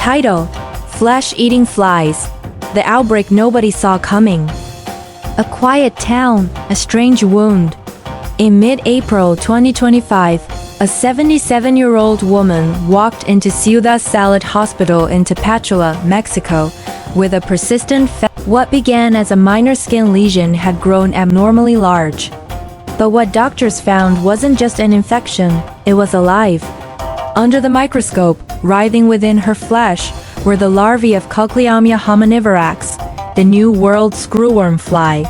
Title: Flesh-Eating Flies. The outbreak nobody saw coming. A quiet town, a strange wound. In mid-April 2025, a 77-year-old woman walked into Ciudad Salud Hospital in Tapachula, Mexico, with a persistent What began as a minor skin lesion had grown abnormally large. But what doctors found wasn't just an infection, it was alive. Under the microscope, writhing within her flesh, were the larvae of Cochliomyia hominivorax, the New World screwworm fly.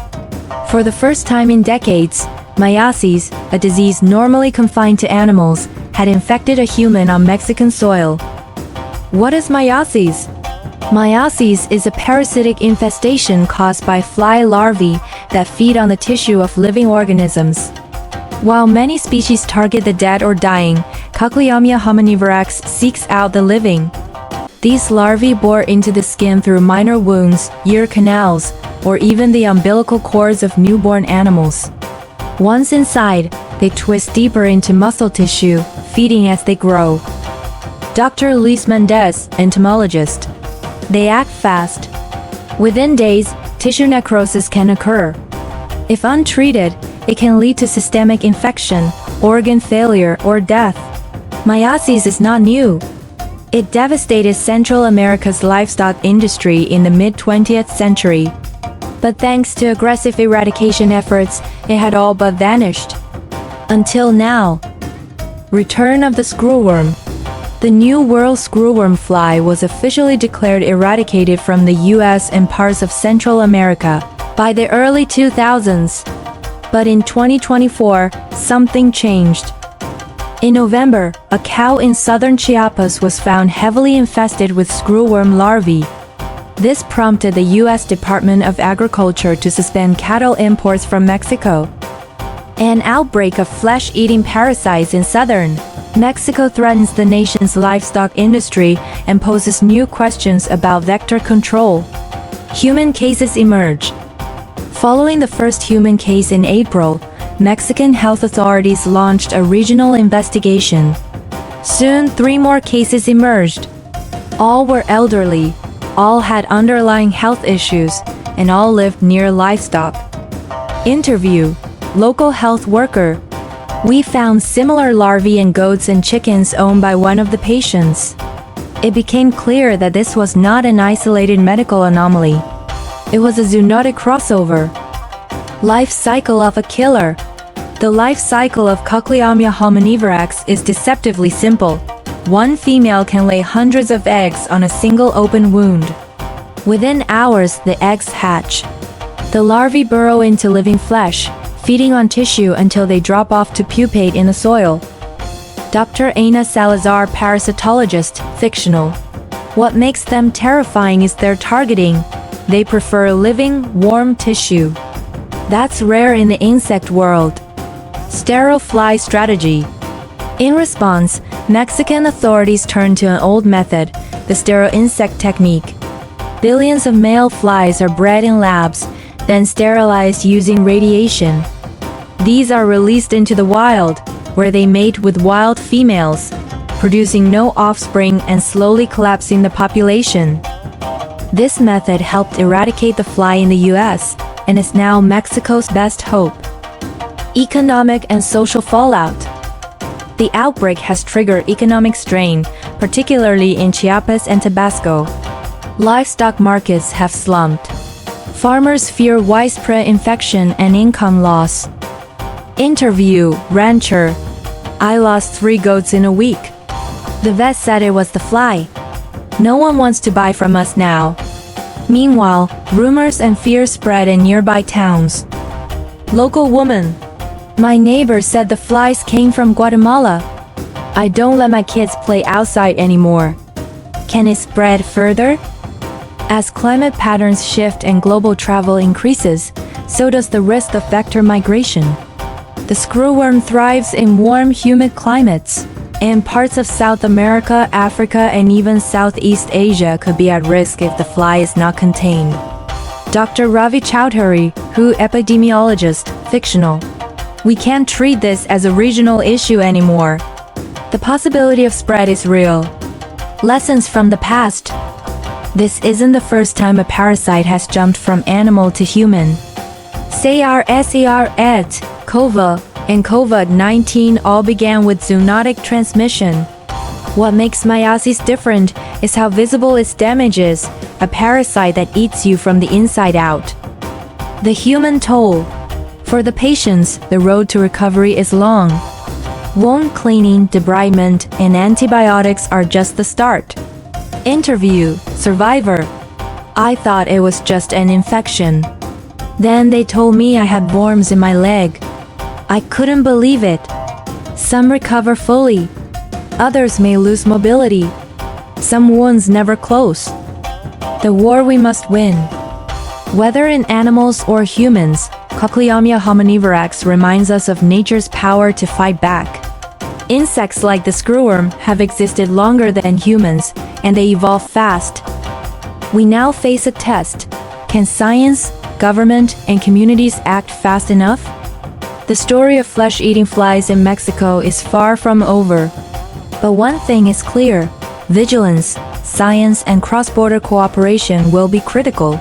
For the first time in decades, myiasis, a disease normally confined to animals, had infected a human on Mexican soil. What is myiasis? Myiasis is a parasitic infestation caused by fly larvae that feed on the tissue of living organisms. While many species target the dead or dying, Cochliomyia hominivorax seeks out the living. These larvae bore into the skin through minor wounds, ear canals, or even the umbilical cords of newborn animals. Once inside, they twist deeper into muscle tissue, feeding as they grow. Dr. Is Myiasis, entomologist. They act fast. Within days, tissue necrosis can occur. If untreated, it can lead to systemic infection, organ failure, or death. Myiasis is not new. It devastated Central America's livestock industry in the mid-20th century. But thanks to aggressive eradication efforts, it had all but vanished. Until now. Return of the screwworm. The New World screwworm fly was officially declared eradicated from the US and parts of Central America by the early 2000s. But in 2024, something changed. In November, a cow in southern Chiapas was found heavily infested with screwworm larvae. This prompted the U.S. Department of Agriculture to suspend cattle imports from Mexico. An outbreak of flesh-eating parasites in southern Mexico threatens the nation's livestock industry and poses new questions about vector control. Human cases emerge. Following the first human case in April, Mexican health authorities launched a regional investigation. Soon, 3 more cases emerged. All were elderly, all had underlying health issues, and all lived near livestock. Interview: local health worker. We found similar larvae in goats and chickens owned by one of the patients. It became clear that this was not an isolated medical anomaly. It was a zoonotic crossover. Life cycle of a killer. The life cycle of Cochliomyia hominivorax is deceptively simple. One female can lay hundreds of eggs on a single open wound. Within hours, the eggs hatch. The larvae burrow into living flesh, feeding on tissue until they drop off to pupate in the soil. Dr. Ana Salazar, parasitologist, fictional. What makes them terrifying is their targeting. They prefer living, warm tissue. That's rare in the insect world. Sterile fly strategy. In response, Mexican authorities turned to an old method, the sterile insect technique. Billions of male flies are bred in labs, then sterilized using radiation. These are released into the wild, where they mate with wild females, producing no offspring and slowly collapsing the population. This method helped eradicate the fly in the US, and is now Mexico's best hope. Economic and social fallout. The outbreak has triggered economic strain, particularly in Chiapas and Tabasco. Livestock markets have slumped. Farmers fear widespread infection and income loss. Interview: rancher. I lost 3 goats in a week. The vet said it was the fly. No one wants to buy from us now. Meanwhile, rumors and fears spread in nearby towns. Local woman. My neighbor said the flies came from Guatemala. I don't let my kids play outside anymore. Can it spread further? As climate patterns shift and global travel increases, so does the risk of vector migration. The screwworm thrives in warm, humid climates. And parts of South America, Africa, and even Southeast Asia could be at risk if the fly is not contained. Dr. Ravi Chowdhury, WHO epidemiologist, fictional. We can't treat this as a regional issue anymore. The possibility of spread is real. Lessons from the past. This isn't the first time a parasite has jumped from animal to human. SARS, CoV, and COVID-19 all began with zoonotic transmission. What makes myiasis different is how visible its damage is, a parasite that eats you from the inside out. The human toll. For the patients, the road to recovery is long. Wound cleaning, debridement, and antibiotics are just the start. Interview, survivor. I thought it was just an infection. Then they told me I had worms in my leg. I couldn't believe it. Some recover fully. Others may lose mobility. Some wounds never close. The war we must win. Whether in animals or humans, Cochliomyia hominivorax reminds us of nature's power to fight back. Insects like the screwworm have existed longer than humans, and they evolve fast. We now face a test. Can science, government, and communities act fast enough? The story of flesh-eating flies in Mexico is far from over. But one thing is clear: vigilance, science, and cross-border cooperation will be critical.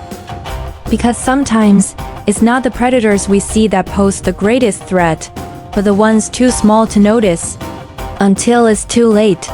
Because sometimes, it's not the predators we see that pose the greatest threat, but the ones too small to notice. Until it's too late.